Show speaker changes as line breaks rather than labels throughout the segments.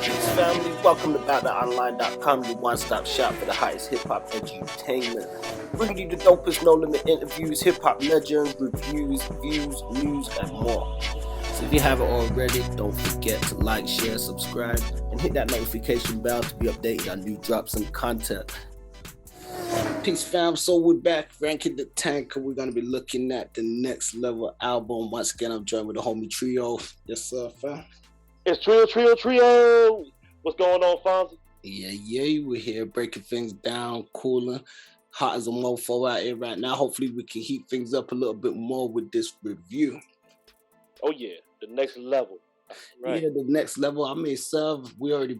Family, welcome to BattleOnline.com, your one-stop shop for the hottest hip-hop edutainment. Bringing you the dopest no-limit interviews, hip-hop legends, reviews, views, news, and more. So if you haven't already, don't forget to like, share, subscribe, and hit that notification bell to be updated on new drops and content. Peace, fam. So we're back, ranking the tank, and we're going to be looking at the Next Level album. Once again, I'm joined with the homie Trio. Yes, sir, fam.
It's Trio. What's going on, Fonzie?
Yeah, we're here breaking things down, cooling, hot as a mofo out here right now. Hopefully we can heat things up a little bit more with this review.
Oh yeah, the next level. Right.
Yeah, the next level. I mean, Serv, we already,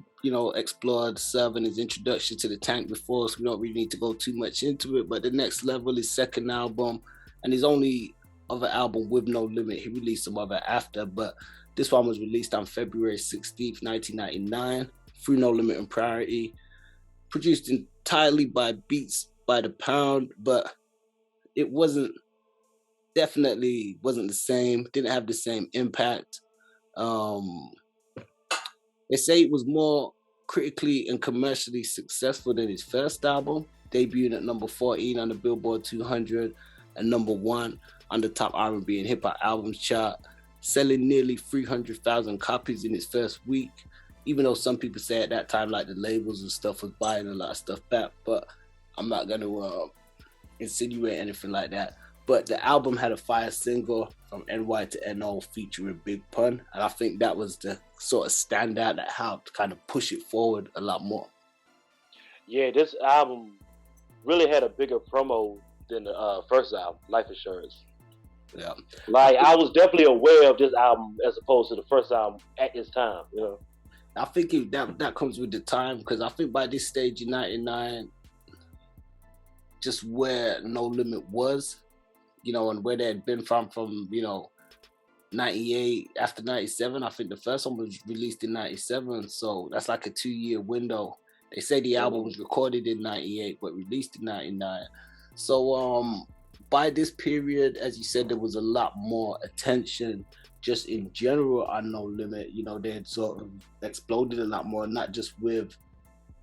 explored Serv and his introduction to the tank before, so we don't really need to go too much into it. But the next level, his second album, and his only other album with No Limit. He released some other after, but this one was released on February 16th, 1999, through No Limit and Priority. Produced entirely by Beats by the Pound, but it definitely wasn't the same, didn't have the same impact. They say it was more critically and commercially successful than his first album, debuting at number 14 on the Billboard 200 and number 1 on the top R&B and hip-hop albums chart, selling nearly 300,000 copies in its first week, even though some people say at that time, like, the labels and stuff was buying a lot of stuff back, but I'm not going to insinuate anything like that. But the album had a fire single from NY to NO featuring Big Pun, and I think that was the sort of standout that helped kind of push it forward a lot more.
Yeah, this album really had a bigger promo than the first album, Life Insurance.
Yeah,
like I was definitely aware of this album as opposed to the first album at its time.
I think that comes with the time, because I think by this stage in '99, just where No Limit was, and where they had been from 98 after 97. I think the first one was released in 97, so that's like a 2-year window. They say the album was recorded in 98 but released in 99. So by this period, as you said, there was a lot more attention just in general on No Limit. They had sort of exploded a lot more, not just with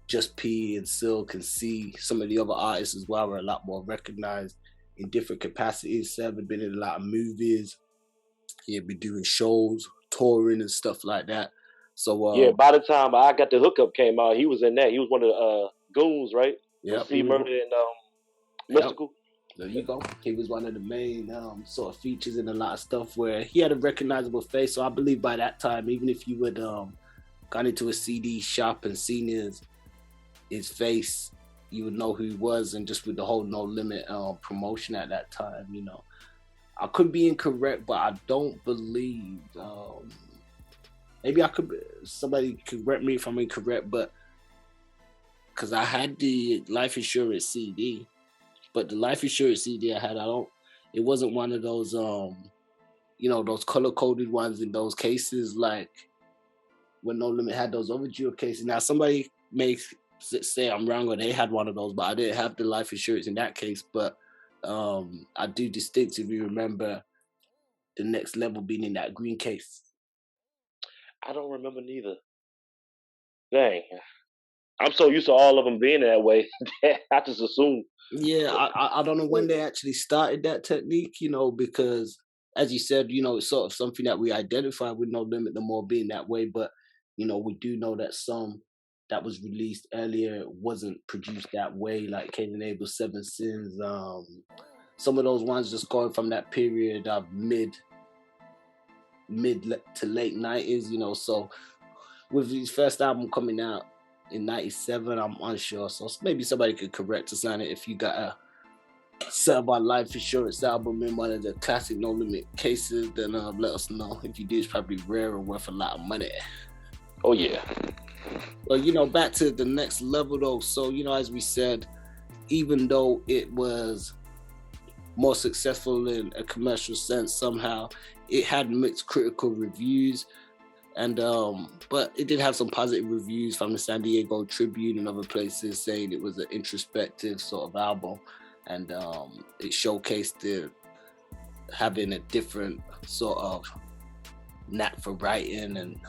Just P and Silk and C. Some of the other artists as well were a lot more recognized in different capacities. Serv had been in a lot of movies. He had been doing shows, touring and stuff like that. So
yeah, by the time I Got the Hookup came out, he was in that. He was one of the goons, right?
Yeah.
C Murder and Mystical.
There you go. He was one of the main sort of features in a lot of stuff where he had a recognizable face. So I believe by that time, even if you would gone into a CD shop and seen his face, you would know who he was. And just with the whole No Limit promotion at that time, I could be incorrect, but I don't believe. Maybe somebody correct me if I'm incorrect, but because I had the Life Insurance CD. But the Life Insurance CD I had, it wasn't one of those, those color-coded ones in those cases, like when No Limit had those overdue cases. Now, somebody may say I'm wrong or they had one of those, but I didn't have the Life Insurance in that case. But I do distinctively remember the Next Level being in that green case.
I don't remember neither. Dang. I'm so used to all of them being that way. I just assume.
Yeah, I don't know when they actually started that technique, because as you said, it's sort of something that we identify with No Limit the more being that way. But, we do know that some that was released earlier wasn't produced that way, like Cain and Abel, Seven Sins. Some of those ones just going from that period of mid to late 90s, so with his first album coming out in 97, I'm unsure, so maybe somebody could correct us on it. If you got a Serv-On Life Insurance album in one of the classic No Limit cases, then let us know. If you do, it's probably rare and worth a lot of money.
Oh yeah.
Well, back to the Next Level though. So, as we said, even though it was more successful in a commercial sense, somehow it had mixed critical reviews. And but it did have some positive reviews from the San Diego Tribune and other places saying it was an introspective sort of album, and it showcased having a different sort of knack for writing and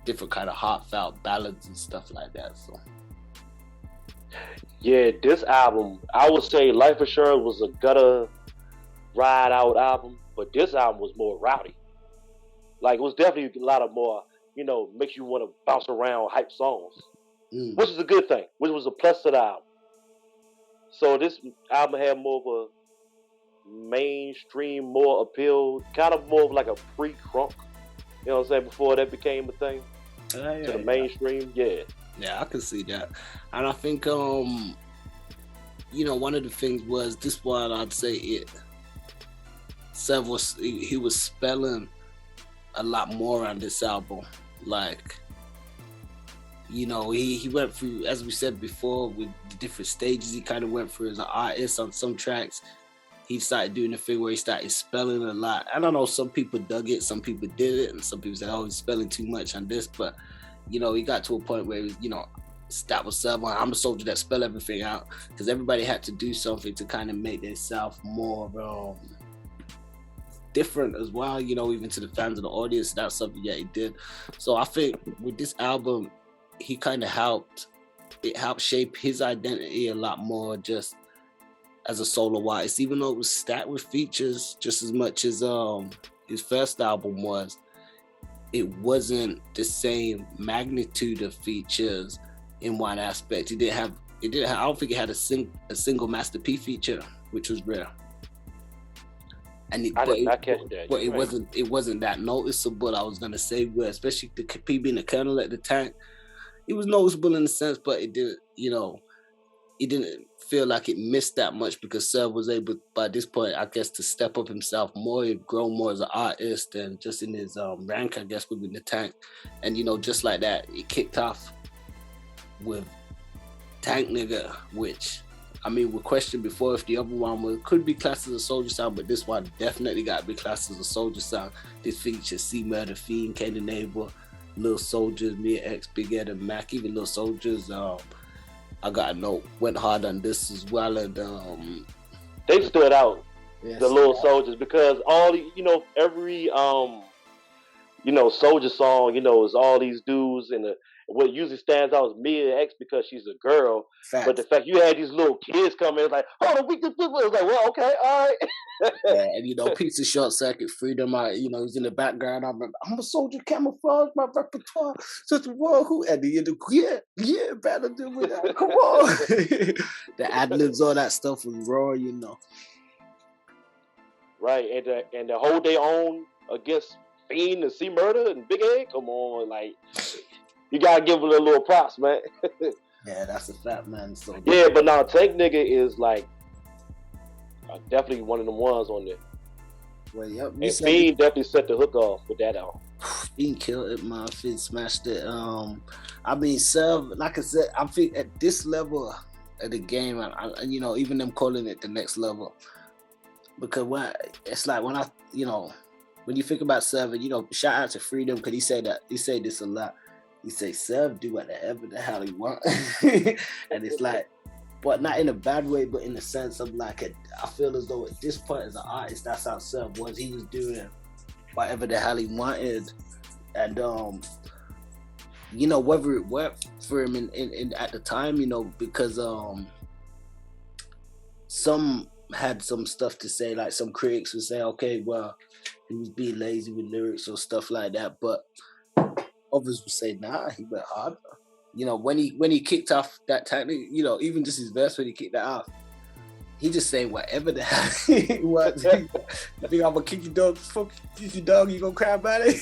different kind of heartfelt ballads and stuff like that. So
Yeah, this album, I would say Life Assured was a gutter ride out album, but this album was more rowdy. Like, it was definitely a lot of more, makes you want to bounce around hype songs, which is a good thing, which was a plus to the album. So this album had more of a mainstream, more appeal, kind of more of like a pre-crunk, you know what I'm saying, before that became a thing to the mainstream.
Yeah, I can see that. And I think, one of the things was this one, I'd say Serv he was spelling a lot more on this album. Like, he went through, as we said before, with the different stages he kind of went through as an artist. On some tracks, he started doing the thing where he started spelling a lot. I don't know, some people dug it, some people did it, and some people said, oh, he's spelling too much on this. But, he got to a point where, that was Serv-On. I'm a soldier that spell everything out, because everybody had to do something to kind of make themselves more different as well, even to the fans of the audience. That's something that he did. So I think with this album, he kind of helped shape his identity a lot more just as a solo artist, even though it was stacked with features just as much as his first album was. It wasn't the same magnitude of features in one aspect. It didn't have I don't think it had a single Master P feature, which was rare. And
I did not catch that.
But it wasn't that noticeable, I was gonna say, where especially the P being the Colonel at the tank, it was noticeable in a sense, but it didn't, it didn't feel like it missed that much, because Serv was able by this point, I guess, to step up himself more, he'd grow more as an artist and just in his rank, I guess, within the tank. And just like that, it kicked off with Tank Nigga, which we questioned before if the other one could be classed as a soldier sound, but this one definitely got to be classed as a soldier sound. This features C Murder, Fiend, Kane the Neighbor, Lil Soldiers, Mia X, Big Ed, and Mac, even Lil Soldiers. I got a note, went hard on this as well, and
they stood out,
yes,
the Lil Soldiers, because all every soldier song, is all these dudes, and what usually stands out is Mia X because she's a girl.
Facts.
But the fact you had these little kids come in, it's like, hold on, it was like, well, okay, all right.
Yeah, and Piece of Short Circuit, Freedom, was in the background. I remember, I'm a soldier, camouflage my repertoire, such a war who at the end of yeah, better do with that. Come on. The ad-libs, all that stuff was raw,
Right, and the whole day on against Fiend and C Murder and Big Ed, come on, like, you gotta give it a little props, man.
Yeah, that's a fact, man. So
yeah, but now Tank Nigga is like definitely one of the ones on there.
Well, yep.
And Fiend definitely set the hook off with that album.
Fiend killed it, man. Fiend smashed it. Serv, like I said, I think at this level of the game, even them calling it the next level, because when you think about Serv, shout out to Freedom, because he said this a lot. He say Serv do whatever the hell he want, and it's like, but not in a bad way, but in the sense of like, I feel as though at this point as an artist, that's how Serv was. He was doing whatever the hell he wanted, and whether it worked for him in at the time, because some had some stuff to say, like some critics would say, okay, well, he was being lazy with lyrics or stuff like that, but others would say, nah, he went harder. When he kicked off that technique, even just his verse when he kicked that off, he just saying whatever the hell he wants. You think I'm gonna kick your dog? Fuck your dog, you gonna cry about it?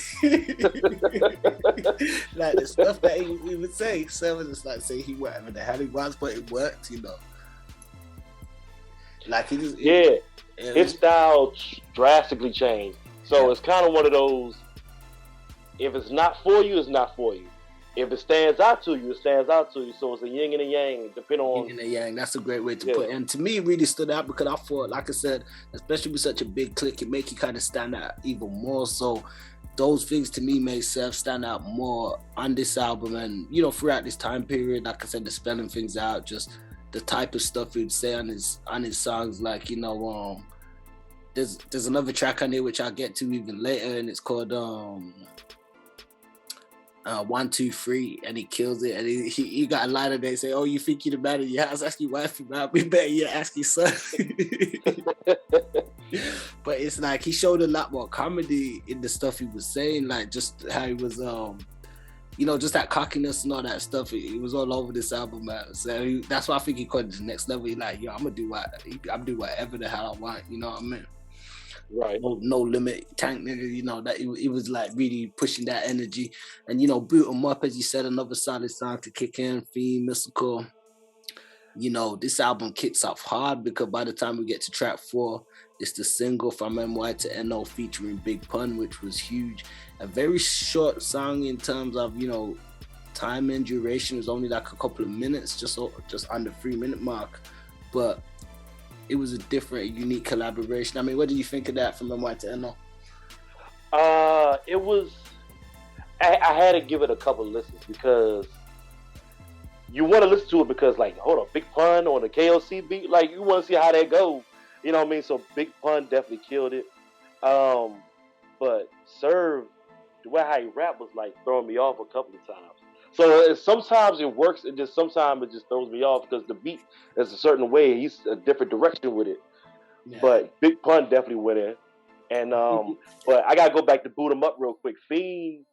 Like the stuff that he would say. Serv just like say he whatever the hell he wants, but it worked, Like he just
his style drastically changed. So it's kind of one of those. If it's not for you, it's not for you. If it stands out to you, it stands out to you. So it's a yin and a yang, depending on...
Yin and a yang, that's a great way to put it. And to me, it really stood out because I thought, like I said, especially with such a big clique, it make you kind of stand out even more. So those things to me made Serv stand out more on this album. And, throughout this time period, like I said, the spelling things out, just the type of stuff he'd say on his songs, like, there's another track on there which I'll get to even later, and it's called... One, Two, Three, and he kills it. And he got a line of they say, "Oh, you think you're the man of your house? Ask your wife about me, better you ask your son." But it's like he showed a lot more comedy in the stuff he was saying, like just how he was, just that cockiness and all that stuff. It was all over this album, man. So that's why I think he called it the next level. He like, yo, I'm do whatever the hell I want. You know what I mean?
Right.
No limit tank nigga, that it was like really pushing that energy. And boot 'em up, as you said, another solid song to kick in, Fiend, Mystical. This album kicks off hard because by the time we get to track 4, it's the single From NY to NO featuring Big Pun, which was huge. A very short song in terms of time and duration. It was only like a couple of minutes, just under 3-minute mark, but it was a different, unique collaboration. I mean, what did you think of that From NY to NO?
It was. I had to give it a couple of listens because you want to listen to it because, like, hold on, Big Pun on the KLC beat, like, you want to see how that goes. You know what I mean? So Big Pun definitely killed it. But Serv, the way how he rap was like throwing me off a couple of times. So sometimes it works, and just sometimes it just throws me off because the beat is a certain way. He's a different direction with it. Yeah. But Big Pun definitely went in. And but I gotta go back to Boot 'Em Up real quick. Fiend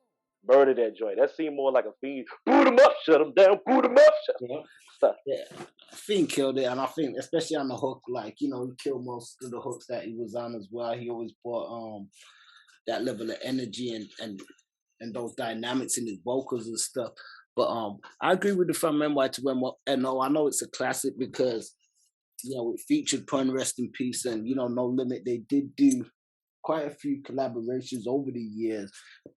murdered that joint. That seemed more like a Fiend. Boot 'em up, shut him down. Boot 'em up, shut him down.
Yeah. Fiend killed it, and I think especially on the hook, like he killed most of the hooks that he was on as well. He always brought that level of energy and those dynamics in his vocals and stuff. But I agree with the From NY to NO. I know it's a classic because it featured Pun, rest in peace, and No Limit. They did do quite a few collaborations over the years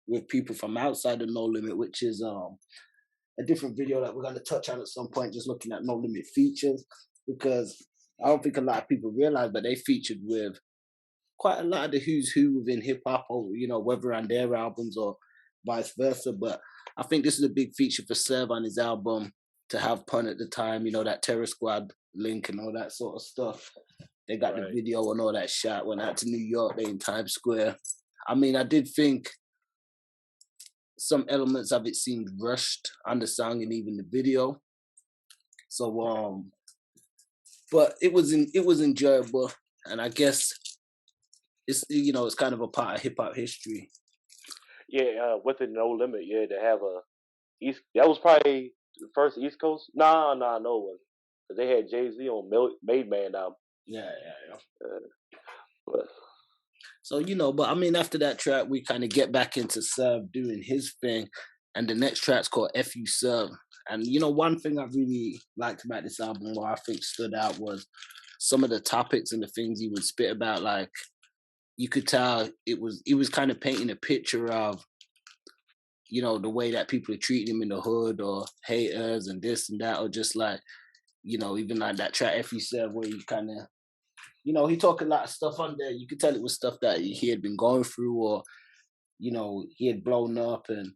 with people from outside of No Limit, which is a different video that we're going to touch on at some point, just looking at No Limit features, because I don't think a lot of people realize, but they featured with quite a lot of the who's who within hip hop, or whether on their albums or vice versa. But I think this is a big feature for Serv on his album to have Pun at the time, that Terror Squad link and all that sort of stuff. They got the video and all that shot, went out to New York, they in Times Square. I mean, I did think some elements of it seemed rushed on the song and even the video. So but it was enjoyable, and I guess it's it's kind of a part of hip hop history.
Yeah, with the No Limit, yeah, to have that was probably the first East Coast. No, it wasn't. Because they had Jay-Z on Made Man album.
Yeah. So but I mean, after that track, we kind of get back into Serv doing his thing, and the next track's called "F You Serv." And one thing I really liked about this album, what I think stood out, was some of the topics and the things he would spit about. Like, you could tell it was kind of painting a picture of the way that people are treating him in the hood, or haters and this and that, or just like even like that track "F You Serv," where he kind of he talked a lot of stuff on there. You could tell it was stuff that he had been going through, or he had blown up, and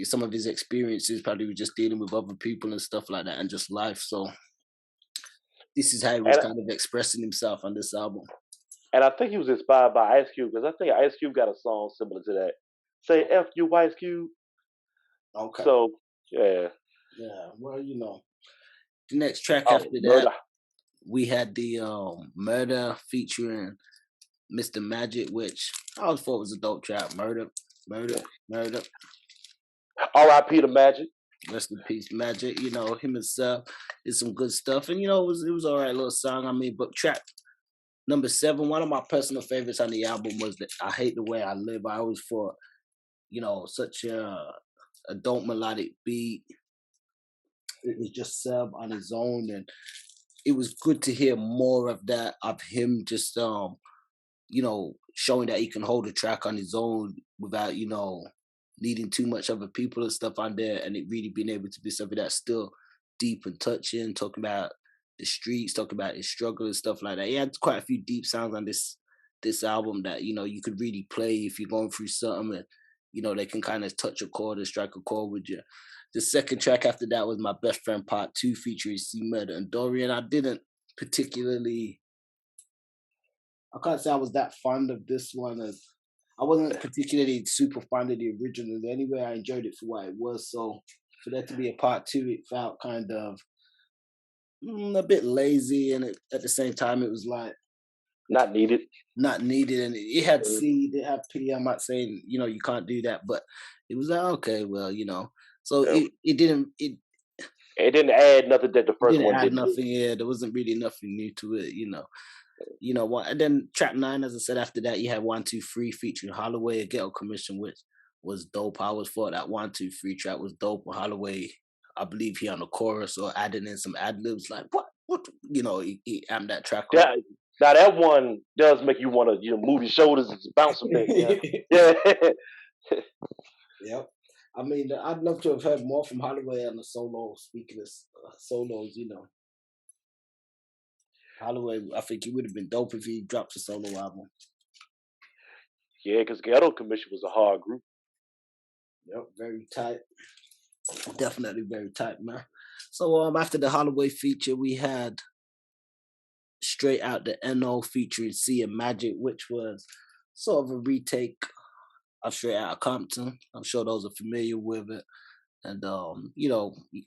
some of his experiences probably were just dealing with other people and stuff like that, and just life. So this is how he was kind of expressing himself on this album.
And I think he was inspired by Ice Cube, because I think Ice Cube got a song similar to that. Say "F you, Ice Cube."
Okay.
So yeah.
Yeah. Well, the next track after that, we had the Murder featuring Mr. Magic, which I always thought was a dope track. Murder.
R.I.P. to Magic.
Rest in peace, Magic. Him and Serv did some good stuff, and it was all right little song. I mean, but track number 7, one of my personal favorites on the album was that "I Hate the Way I Live." I always thought, such a dope melodic beat. It was just Serv on his own, and it was good to hear more of that, of him just showing that he can hold a track on his own without needing too much other people and stuff on there, and it really being able to be something that's still deep and touching, talking about the streets, talking about his struggle and stuff like that. He had quite a few deep songs on this album that you could really play if you're going through something, and they can kind of touch a chord and strike a chord with you. The second track after that was My Best Friend Part 2 featuring C Murder and Dorian. I didn't particularly, I can't say I was that fond of this one. I I wasn't particularly super fond of the original. Anyway, I enjoyed it for what it was. So for there to be a part two, it felt kind of a bit lazy, and at the same time, it was like
Not needed.
not needed. And it had
Mm.
Seed, it had P. I'm not saying you can't do that, but it was like okay, well, so
Yeah.
it didn't it
It didn't add nothing that the first
didn't
one
add
didn't do.
nothing. Yeah, there wasn't really nothing new to it. You know what? And then track 9, as I said, after that, you had 1, 2, 3 featuring Holloway, a Ghetto Commission, which was dope. I always thought that 1, 2, 3 track was dope. And Holloway, I believe he on the chorus or adding in some ad libs, like what, he amped that track up.
That, now that one does make you want to move your shoulders and bounce a bit. Yeah.
Yep. I mean, I'd love to have heard more from Holloway on the solo. Speaking of solos, Holloway, I think he would have been dope if he dropped a solo album.
Yeah, because Ghetto Commission was a hard group.
Yep, very tight. Definitely very tight, man. So after the Holloway feature, we had Straight Out the NO featuring C and Magic, which was sort of a retake of Straight Out of Compton. I'm sure those are familiar with it. And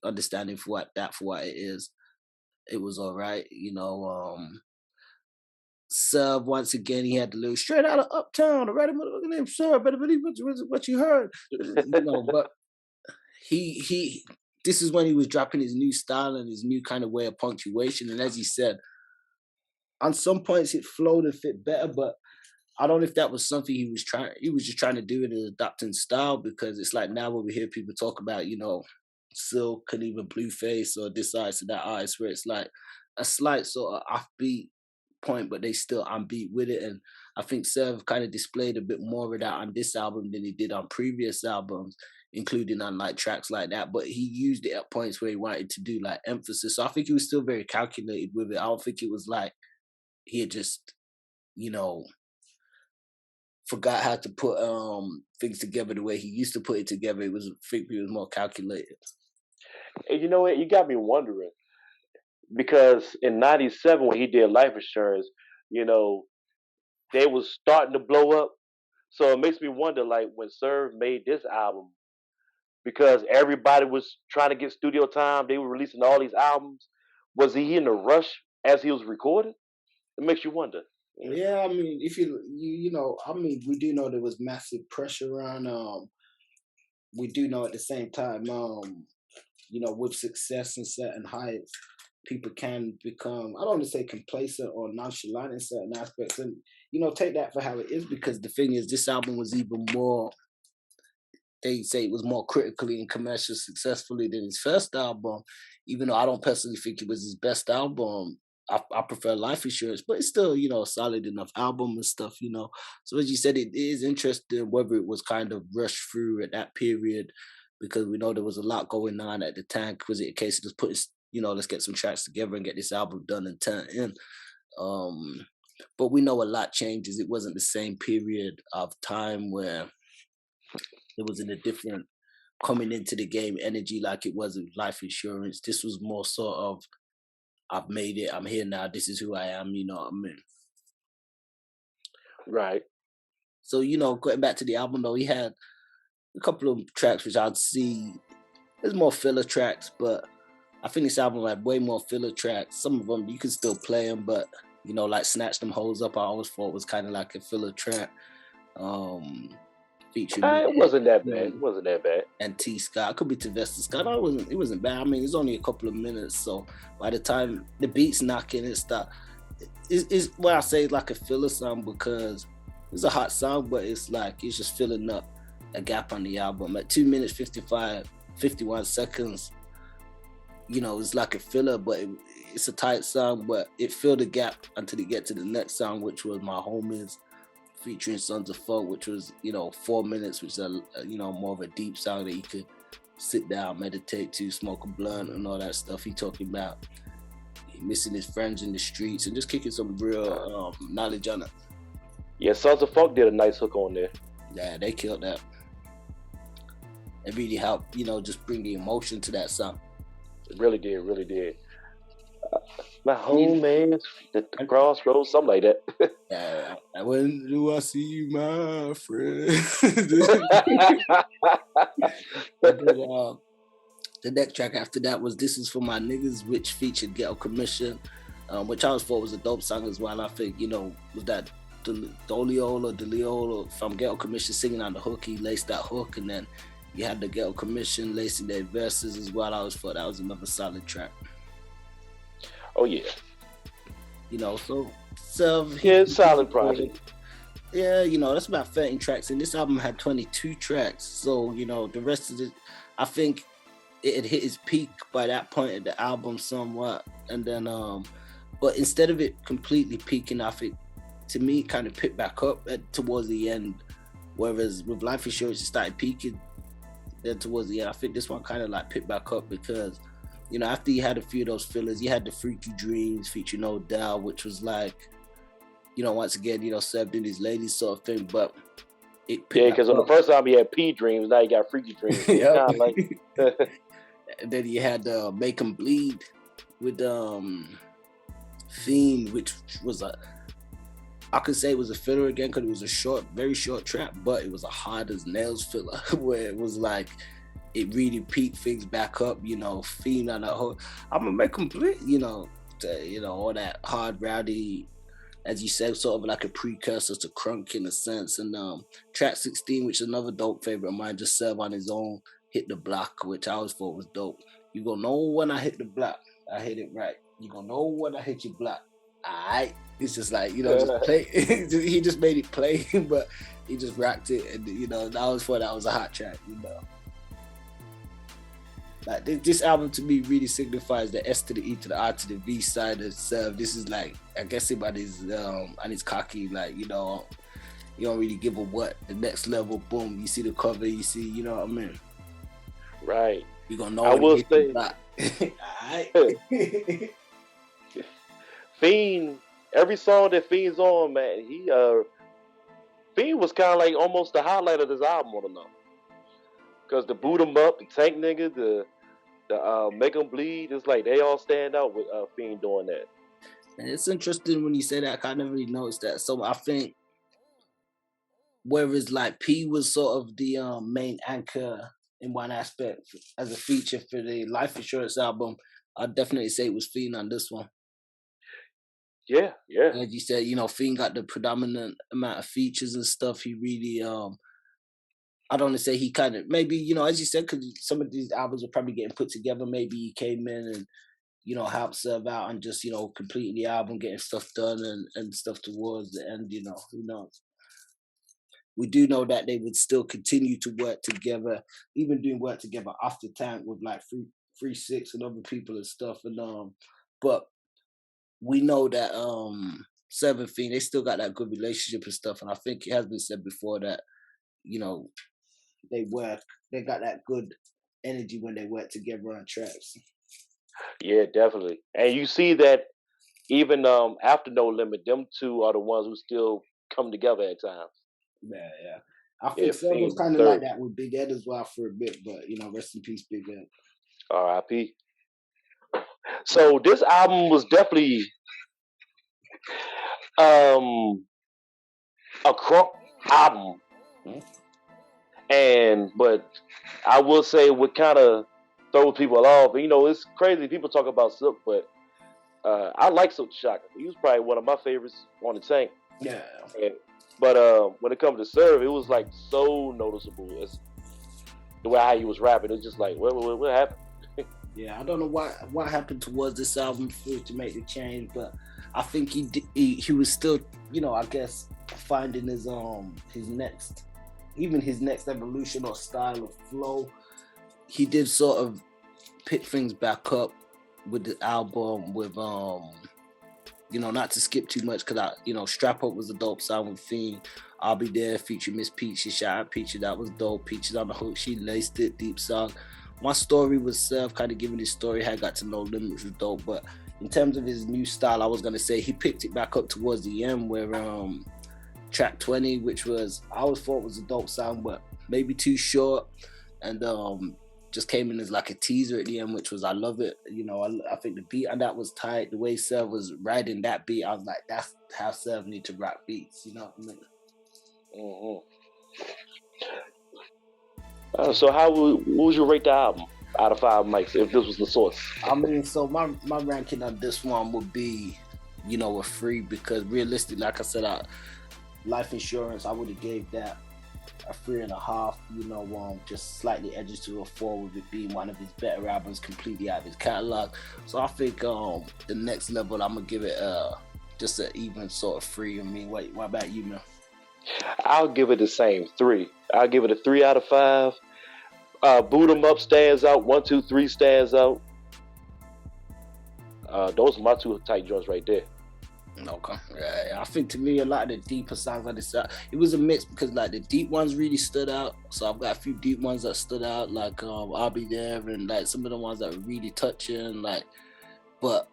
understanding for what it is. It was all right. Serv, once again, he had the little straight out of Uptown, the right motherfucking name Serv, better believe what you heard. But he this is when he was dropping his new style and his new kind of way of punctuation. And as he said, on some points it flowed and fit better, but I don't know if that was something he was just trying to do it in adopting style, because it's like now when we hear people talk about, Silk and even Blueface or this artist or that artist, where it's like a slight sort of offbeat point, but they still unbeat with it. And I think Serv kind of displayed a bit more of that on this album than he did on previous albums, including on like tracks like that. But he used it at points where he wanted to do like emphasis. So I think he was still very calculated with it. I don't think it was like he had just, forgot how to put things together the way he used to put it together. I think he was more calculated.
And you know what? You got me wondering, because in '97 when he did Life Insurance, they was starting to blow up. So it makes me wonder, like when Serv made this album, because everybody was trying to get studio time, they were releasing all these albums. Was he in a rush as he was recording? It makes you wonder.
Yeah, I mean, if we do know there was massive pressure on. We do know at the same time, with success and certain heights, people can become, I don't want to say complacent or nonchalant in certain aspects. And, take that for how it is, because the thing is, this album was even more, they say it was more critically and commercially successfully than his first album, even though I don't personally think it was his best album. I prefer Life Insurance, but it's still, a solid enough album and stuff, So as you said, it is interesting whether it was kind of rushed through at that period, because we know there was a lot going on at the time. Was it a case of just putting, let's get some tracks together and get this album done and turned in? But we know a lot changes. It wasn't the same period of time where it was in a different coming into the game energy like it was with Life Insurance. This was more sort of, I've made it, I'm here now, this is who I am, you know what I mean?
Right.
So, going back to the album though, he had a couple of tracks which I'd see, there's more filler tracks, but I think this album had way more filler tracks. Some of them, you can still play them, but, like Snatch Them Hoes Up, I always thought was kind of like a filler track.
It wasn't that bad. It wasn't that bad.
And T Scott, it could be Sylvester Scott. No, it wasn't bad. I mean, it's only a couple of minutes, so by the time the beats knocking and stuff, it's what I say, like a filler song, because it's a hot song, but it's like it's just filling up a gap on the album. At 2 minutes 51 seconds, it's like a filler, but it's a tight song, but it filled the gap until you get to the next song, which was My Homies featuring Sons of Funk, which was 4 minutes, which is more of a deep song that you could sit down, meditate to, smoke a blunt and all that stuff. He talking about missing his friends in the streets and just kicking some real knowledge on it.
Yeah, Sons of Funk did a nice hook on there.
Yeah, they killed that. It really helped, just bring the emotion to that song.
It really did, really did. My home is at the crossroads, something like that.
Yeah, when do I see you, my friend? Then, the next track after that was "This Is For My Niggas," which featured Ghetto Commission, which I always thought was a dope song as well. I think, was that Doliola from Ghetto Commission singing on the hook. He laced that hook, and then you had the Ghetto Commission lacing their verses as well. I always thought that was another solid track.
Oh yeah.
So Serv.
Yeah, solid project.
Yeah, that's about 13 tracks, and this album had 22 tracks. So the rest of it, I think it had hit its peak by that point of the album somewhat, and then but instead of it completely peaking, I think to me it kind of picked back up towards the end, whereas with Life Insurance it started peaking then towards the end. I think this one kind of like picked back up because after you had a few of those fillers, you had the Freaky Dreams featuring No Doubt, which was like once again Serv doing his ladies sort of thing, but
because on the first time he had P Dreams, now he got Freaky Dreams.
Yep. And then you had Make 'Em Bleed with Fiend, which was I could say it was a filler again because it was a very short track, but it was a hard as nails filler where it was like it really peaked things back up. Fiend on that whole I'm gonna make 'em bleed, all that hard rowdy, as you said, sort of like a precursor to crunk in a sense. And track 16, which is another dope favorite of mine, just Serv on his own, Hit the Block, which I always thought was dope. You gonna know when I hit the block, I hit it right. You gonna know when I hit your block. Alright. It's just like, just play. He just made it play, but he just rocked it, and I always thought that was a hot track, Like this album to me really signifies the S to the E to the R to the V side of Serv. This is like, I guess him on his cocky, like, you don't really give a what. The next level, boom, you see the cover, you see, you know what I mean?
Right.
You gonna know
I will say
alright.
Fiend, every song that Fiend's on, man, Fiend was kinda like almost the highlight of this album on the number. Cause the Boot 'Em Up, the Tank Nigga, the Make 'Em Bleed, it's like they all stand out with Fiend doing that.
And it's interesting when you say that. I never really noticed that. So I think whereas like P was sort of the main anchor in one aspect as a feature for the Life Insurance album, I'd definitely say it was Fiend on this one.
Yeah.
As you said, Fiend got the predominant amount of features and stuff. He really I don't want to say he kind of, maybe, as you said, because some of these albums are probably getting put together. Maybe he came in and, helped Serv out and just, completing the album, getting stuff done and stuff towards the end, who knows. We do know that they would still continue to work together, even doing work together after Tank with like 3-6 and other people and stuff. And but we know that Serv and Fiend, they still got that good relationship and stuff. And I think it has been said before that, they got that good energy when they work together on tracks.
Yeah, definitely. And you see that even after No Limit, them two are the ones who still come together at times.
Yeah. I think Serv was kind of like that with Big Ed as well for a bit, but rest in peace, Big Ed.
R.I.P. So this album was definitely a crunk album. But I will say what kind of throws people off. It's crazy. People talk about Silk, but I like Silk Shaka. He was probably one of my favorites on the Tank.
Yeah.
But when it comes to Serv, it was like so noticeable. It's the way how he was rapping. It's just like, what happened?
Yeah, I don't know what happened towards this album for it to make the change, but I think he was still, I guess, finding his next evolution or style of flow. He did sort of pick things back up with the album with not to skip too much because Strap Up was a dope song with Fiend. I'll Be There featuring Miss Peachy, shout out Peachy, that was dope. Peaches on the hook, she laced it, deep song. My story was Serv kind of giving his story, had got to No Limit, which was dope. But in terms of his new style, I was gonna say he picked it back up towards the end where track 20, which was I always thought was a dope song, but maybe too short, and just came in as like a teaser at the end, which was I love it. You know, I think the beat on that was tight. The way Serv was riding that beat, I was like, that's how Serv need to rock beats. You know what I mean?
So what would you rate the album out of 5 mics if this was the source?
I mean, so my ranking on this one would be, you know, a 3, because realistically, like I said, Life Insurance, I would have gave that a 3.5. You know, just slightly edges to a 4 with it being one of his better albums, completely out of his catalog. So I think the next level, I'm gonna give it just an even sort of 3. I mean, what about you, man?
I'll give it the same 3. I'll give it a 3 out of 5. Boot 'em Up stands out. 1, 2, 3 stands out. Those are my 2 tight joints right there.
Okay. Yeah, I think to me a lot of the deeper songs on this, it was a mix, because like the deep ones really stood out. So I've got a few deep ones that stood out, like I'll Be There, and like some of the ones that were really touching, like. But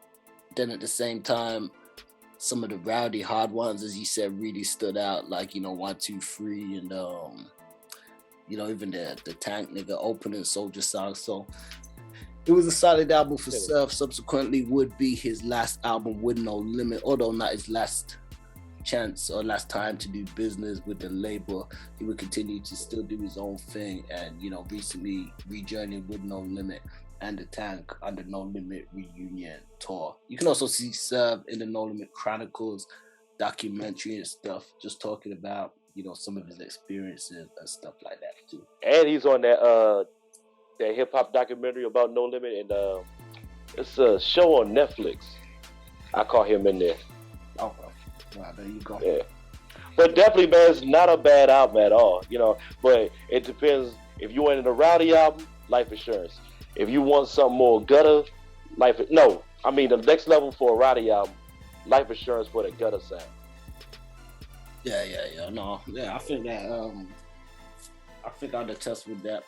then at the same time, some of the rowdy hard ones, as you said, really stood out, like, you know, 1, 2, 3, and you know, even the Tank nigga opening Soldier song. So it was a solid album for Serv. Subsequently would be his last album with No Limit, although not his last chance or last time to do business with the label. He would continue to still do his own thing, and, you know, recently rejoining with No Limit and the Tank on the No Limit reunion tour. You can also see Serv in the No Limit Chronicles documentary and stuff, just talking about, you know, some of his experiences and stuff like that too.
And he's on that hip hop documentary about No Limit, and it's a show on Netflix. I caught him in there.
Okay. Wow, there you go.
Yeah. But definitely, man, it's not a bad album at all, you know. But it depends. If you want a rowdy album, Life Insurance. If you want something more gutter, the next level for a rowdy album, Life Insurance for the gutter sound.
Yeah. No, yeah, I think that I think I'd attest with that.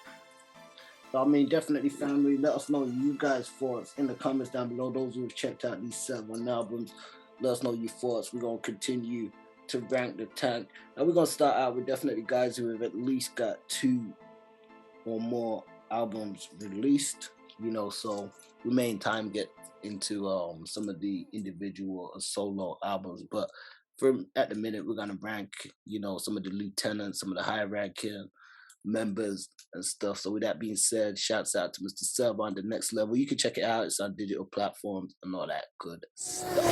So, I mean, definitely, family, let us know you guys' thoughts in the comments down below. Those who have checked out these 7 albums, let us know your thoughts. We're going to continue to rank the Tank. And we're going to start out with definitely guys who have at least got 2 or more albums released, you know, so we may in time get into some of the individual solo albums. But at the minute, we're going to rank, you know, some of the lieutenants, some of the higher ranking members and stuff. So with that being said, shouts out to Mr. Serv-On Da Next Level. You can check it out. It's on digital platforms and all that good stuff.